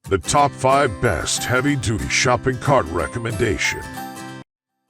The top 5 best heavy-duty shopping cart recommendation.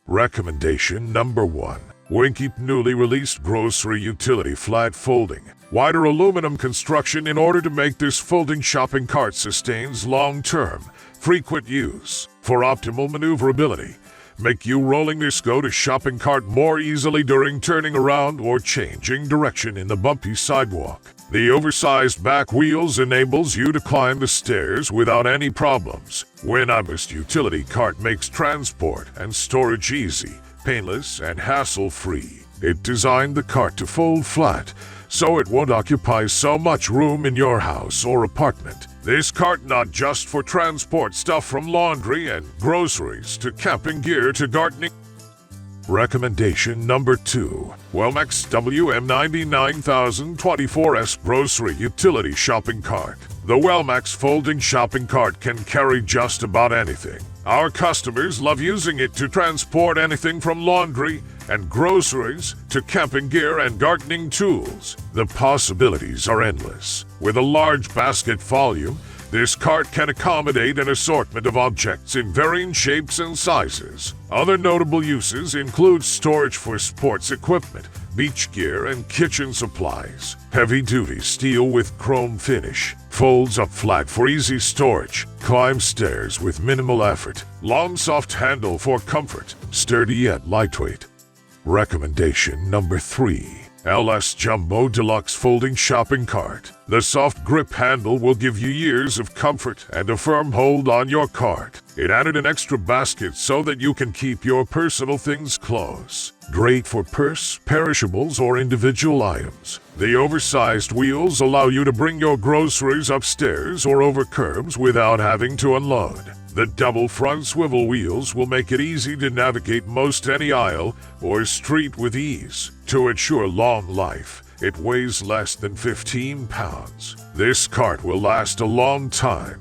Recommendation number 1. WINKEEP newly released grocery utility flat folding. Wider aluminum construction in order to make this folding shopping cart sustains long-term, frequent use. For optimal maneuverability, make you rolling this go-to shopping cart more easily during turning around or changing direction in the bumpy sidewalk. The oversized back wheels enables you to climb the stairs without any problems. WINKEEP's utility cart makes transport and storage easy, painless, and hassle-free. It designed the cart to fold flat, so it won't occupy so much room in your house or apartment. This cart not just for transport stuff from laundry and groceries to camping gear to gardening. Recommendation number 2. WELLMAX WM99024S Grocery Utility Shopping Cart. The WELLMAX folding shopping cart can carry just about anything. Our customers love using it to transport anything from laundry and groceries to camping gear and gardening tools. The possibilities are endless. With a large basket volume, this cart can accommodate an assortment of objects in varying shapes and sizes. Other notable uses include storage for sports equipment, beach gear, and kitchen supplies. Heavy-duty steel with chrome finish. Folds up flat for easy storage. Climb stairs with minimal effort. Long soft handle for comfort. Sturdy yet lightweight. Recommendation number 3. LS Jumbo Deluxe Folding Shopping Cart. The soft grip handle will give you years of comfort and a firm hold on your cart. It added an extra basket so that you can keep your personal things close. Great for purse, perishables, or individual items. The oversized wheels allow you to bring your groceries upstairs or over curbs without having to unload. The double front swivel wheels will make it easy to navigate most any aisle or street with ease. To ensure long life, it weighs less than 15 pounds. This cart will last a long time.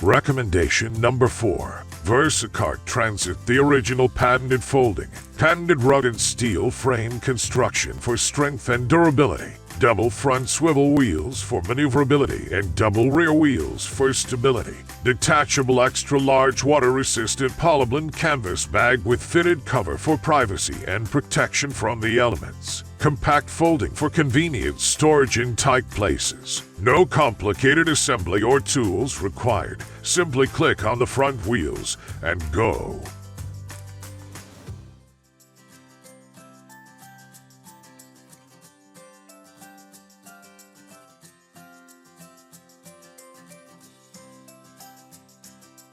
Recommendation number 4. VersaCart Transit, the original patented folding, patented rugged steel frame construction for strength and durability, double front swivel wheels for maneuverability, and double rear wheels for stability. Detachable extra-large water-resistant polyblend canvas bag with fitted cover for privacy and protection from the elements. Compact folding for convenient storage in tight places. No complicated assembly or tools required. Simply click on the front wheels and go.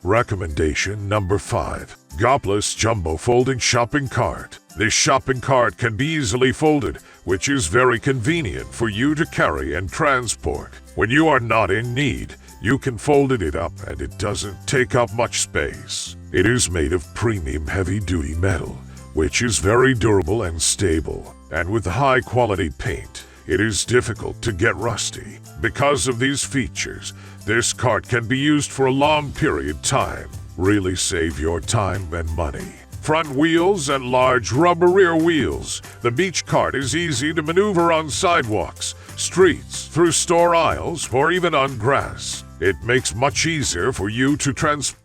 Recommendation number 5. GOPLUS Jumbo Folding Shopping Cart. This shopping cart can be easily folded, which is very convenient for you to carry and transport. When you are not in need, you can fold it up and it doesn't take up much space. It is made of premium heavy-duty metal, which is very durable and stable, and with high-quality paint, it is difficult to get rusty. Because of these features, this cart can be used for a long period of time. Really save your time and money. Front wheels and large rubber rear wheels. The beach cart is easy to maneuver on sidewalks, streets, through store aisles, or even on grass. It makes much easier for you to transport